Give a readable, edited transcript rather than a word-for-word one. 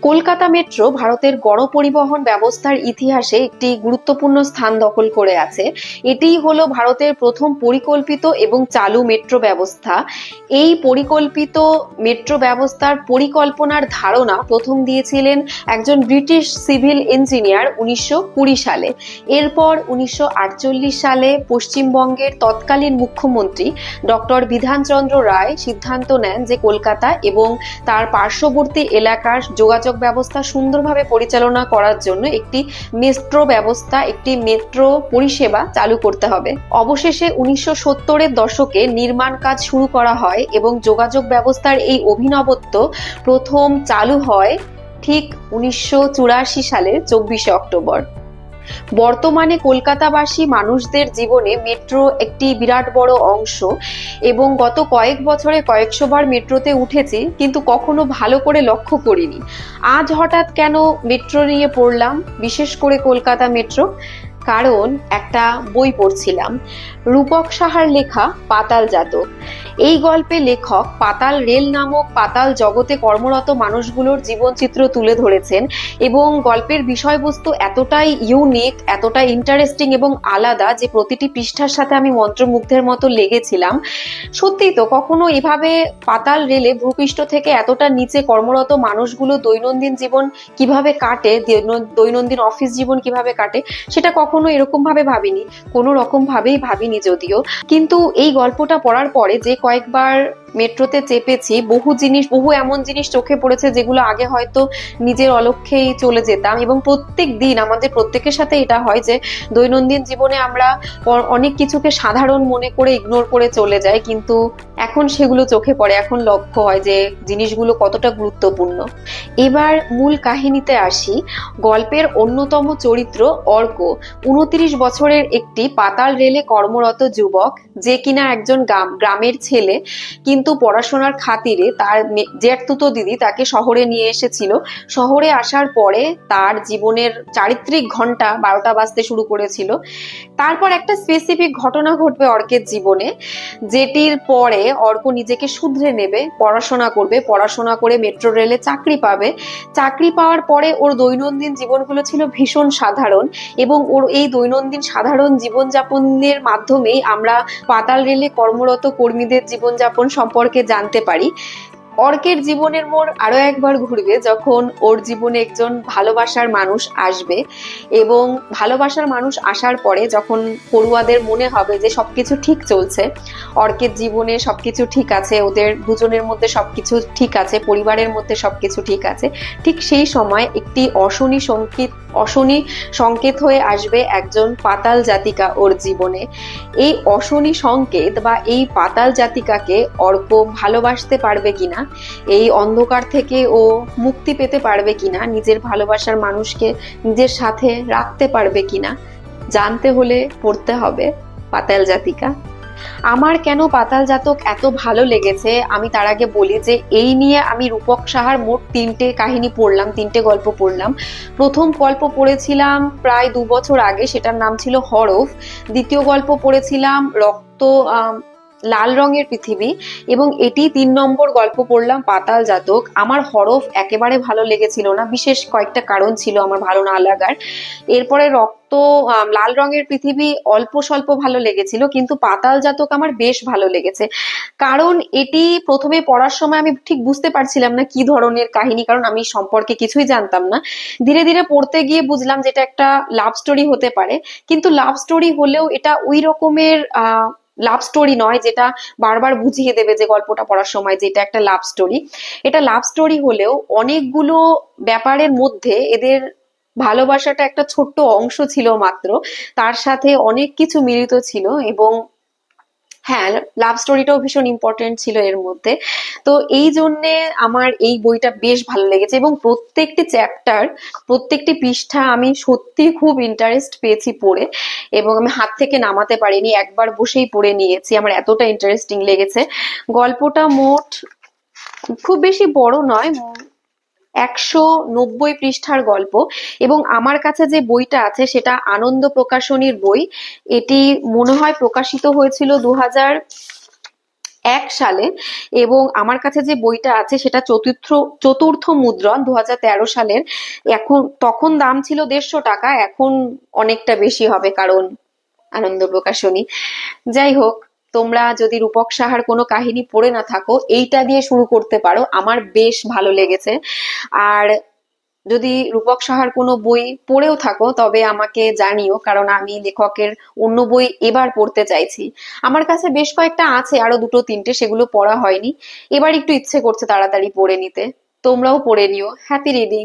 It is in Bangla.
কলকাতা মেট্রো ভারতের গণপরিবহন ব্যবস্থার ইতিহাসে একটি গুরুত্বপূর্ণ স্থান দখল করে আছে। এটিই হলো ভারতের প্রথম পরিকল্পিত এবং চালু মেট্রো ব্যবস্থা। এই পরিকল্পিত মেট্রো ব্যবস্থার পরিকল্পনার ধারণা প্রথম দিয়েছিলেন একজন ব্রিটিশ সিভিল ইঞ্জিনিয়ার 1920 সালে। এরপর 1948 সালে পশ্চিমবঙ্গের তৎকালীন মুখ্যমন্ত্রী ডক্টর বিধানচন্দ্র রায় সিদ্ধান্ত নেন যে কলকাতা এবং তার পার্শ্ববর্তী এলাকার যোগাযোগ ব্যবস্থা সুন্দরভাবে পরিচালনা করার জন্য একটি মেট্রো পরিষেবা চালু করতে হবে। অবশেষে 1970-এর দশকে নির্মাণ কাজ শুরু করা হয় এবং যোগাযোগ ব্যবস্থার এই অভিনবত্ব প্রথম চালু হয় ঠিক 1984 সালের 24শে অক্টোবর। বর্তমানে কলকাতাবাসী মানুষদের জীবনে মেট্রো একটি বিরাট বড় অংশ এবং গত কয়েক বছরে কয়েকশো বার মেট্রোতে উঠেছি, কিন্তু কখনো ভালো করে লক্ষ্য করিনি। আজ হঠাৎ কেন মেট্রো নিয়ে পড়লাম, বিশেষ করে কলকাতা মেট্রো? কারণ একটা বই পড়ছিলাম, রূপক সাহার লেখা পাতাল জাতক। এই গল্পে লেখক পাতাল রেল নামক পাতাল জগতে কর্মরত মানুষগুলোর জীবনচিত্র তুলে ধরেছেন এবং গল্পের বিষয়বস্তু এতটাই ইউনিক, এতটাই ইন্টারেস্টিং এবং আলাদা যে প্রতিটি পৃষ্ঠার সাথে আমি মন্ত্রমুগ্ধের মতো লেগেছিলাম। সত্যিই তো, কখনো এভাবে পাতাল রেলে ভূপৃষ্ঠ থেকে এতটা নিচে কর্মরত মানুষগুলো দৈনন্দিন জীবন কিভাবে কাটে, দৈনন্দিন অফিস জীবন কিভাবে কাটে, সেটা কখনো এরকম ভাবে ভাবিনি, কোনো রকম ভাবেই ভাবিনি যদিও। কিন্তু এই গল্পটা পড়ার পরে যে কয়েকবার মেট্রোতে চেপেছি, বহু এমন জিনিস চোখে পড়েছে যেগুলো আগে হয়তো নিজের অলক্ষ্যেই চলে যেতাম। এবং প্রত্যেক দিন আমাদের প্রত্যেকের সাথে এটা হয় যে দৈনন্দিন জীবনে আমরা অনেক কিছুকে সাধারণ মনে করে ইগনোর করে চলে যাই, কিন্তু এখন সেগুলো চোখে পড়ে, এখন লক্ষ্য হয় যে জিনিসগুলো কতটা গুরুত্বপূর্ণ। এবার মূল কাহিনীতে আসি। গল্পের অন্যতম চরিত্র অর্ক 29 বছরের একটি পাতাল রেলে কর্মরত যুবক, যে কিনা একজন গ্রামের ছেলে, কিন্তু পড়াশোনার খাতিরে তার জেঠতুতো দিদি তাকে শহরে নিয়ে এসেছিল। শহরে আসার পরে তার জীবনের চারিত্রিক ঘন্টা 12টা বাজতে শুরু করেছিল। তারপর একটা স্পেসিফিক ঘটনা ঘটবে অর্কের জীবনে, যেটির পরে অর্ক নিজেকে শুধরে নেবে, পড়াশোনা করে মেট্রো রেলে চাকরি পাবে। চাকরি পাওয়ার পরে ওর দৈনন্দিন জীবনগুলো ছিল ভীষণ সাধারণ এবং ওর এই দৈনন্দিন সাধারণ জীবনযাপনের মাধ্যমেই আমরা পাতাল রেলে কর্মরত কর্মীদের জীবনযাপন সম্পর্কে জানতে পারি। অর্কের জীবনের মোড় আরো একবার ঘুরবে যখন ওর জীবনে একজন ভালোবাসার মানুষ আসবে এবং ভালোবাসার মানুষ আসার পরে যখন পড়ুয়াদের মনে হবে যে সবকিছু ঠিক চলছে, অর্কের জীবনে সবকিছু ঠিক আছে, ওদের দুজনের মধ্যে সবকিছু ঠিক আছে, পরিবারের মধ্যে সবকিছু ঠিক আছে, ঠিক সেই সময় একটি অশনি সংকেত হয়ে আসবে একজন পাতাল জাতিকা ওর জীবনে। এই অশনি সংকেত বা এই পাতাল জাতিকাকে অর্ক ভালোবাসতে পারবে কিনা, এই অন্ধকার থেকে ও মুক্তি পেতে পারবে কিনা, নিজের ভালোবাসার মানুষকে নিজের সাথে রাখতে পারবে কিনা, জানতে হলে পড়তে হবে পাতাল জাতিকা। আমার কেন পাতাল জাতক এত ভালো লেগেছে আমি তার আগে বলি যে এই নিয়ে আমি রূপক সাহার মোট 3টে কাহিনী পড়লাম, 3টে গল্প পড়লাম। প্রথম গল্প পড়েছিলাম প্রায় 2 বছর আগে, সেটার নাম ছিল হরফ। দ্বিতীয় গল্প পড়েছিলাম লাল রঙের পৃথিবী, এবং এটি 3 নম্বর গল্প পড়লাম পাতাল জাতক। আমার হরফ একেবারে ভালো লেগেছিল না, বিশেষ কয়েকটা কারণ ছিল আমার ভালো না লাগার। এরপরে লাল রঙের পৃথিবী অল্প স্বল্প ভালো লেগেছিল, কিন্তু পাতাল জাতক আমার বেশ ভালো লেগেছে। কারণ এটি প্রথমে পড়ার সময় আমি ঠিক বুঝতে পারছিলাম না কি ধরনের কাহিনী, কারণ আমি সম্পর্কে কিছুই জানতাম না। ধীরে ধীরে পড়তে গিয়ে বুঝলাম যে এটা একটা লাভ স্টোরি হতে পারে, কিন্তু লাভ স্টোরি হলেও এটা ওই রকমের লাভ স্টোরি নয় যেটা বারবার বুঝিয়ে দেবে যে গল্পটা পড়ার সময় যে এটা একটা লাভ স্টোরি। এটা লাভ স্টোরি হলেও অনেকগুলো ব্যাপারের মধ্যে এদের ভালোবাসাটা একটা ছোট্ট অংশ ছিল মাত্র, তার সাথে অনেক কিছু মিলিত ছিল। এবং হ্যাঁ, লাভ স্টোরিটাও ভীষণ ইম্পর্টেন্ট ছিল এর মধ্যে। তো এই জন্যে আমার এই বইটা বেশ ভালো লেগেছে এবং প্রত্যেকটি চ্যাপ্টার, প্রত্যেকটি পৃষ্ঠা আমি সত্যি খুব ইন্টারেস্ট পেয়েছি পড়ে, এবং আমি হাত থেকে নামাতে পারিনি, একবার বসেই পড়ে নিয়েছি, আমার এতটা ইন্টারেস্টিং লেগেছে। গল্পটা মোট খুব বেশি বড় নয়, 190 পৃষ্ঠার গল্প, এবং আমার কাছে যে বইটা আছে সেটা আনন্দ প্রকাশনীর বই। এটি মনে হয় প্রকাশিত হয়েছিল সালে। এবং আমার কাছে যে বইটা আছে সেটা চতুর্থ মুদ্রণ 2013 সালের। এখন তখন দাম ছিল 150 টাকা, এখন অনেকটা বেশি হবে কারণ আনন্দ প্রকাশনী। যাই হোক, তোমরা যদি রূপক সাহার কোনো কাহিনী পড়ে না থাকো, এইটা দিয়ে শুরু করতে পারো, আমার বেশ ভালো লেগেছে। আর যদি রূপক সাহার কোনো বই পড়েও থাকো তবে আমাকে জানিও, কারণ আমি লেখকের অন্য বই এবার পড়তে চাইছি। আমার কাছে বেশ কয়েকটা আছে, আরো দুটো তিনটে, সেগুলো পড়া হয়নি। এবার একটু ইচ্ছে করছে তাড়াতাড়ি পড়ে নিতে। তোমরাও পড়ে নিও। Happy reading.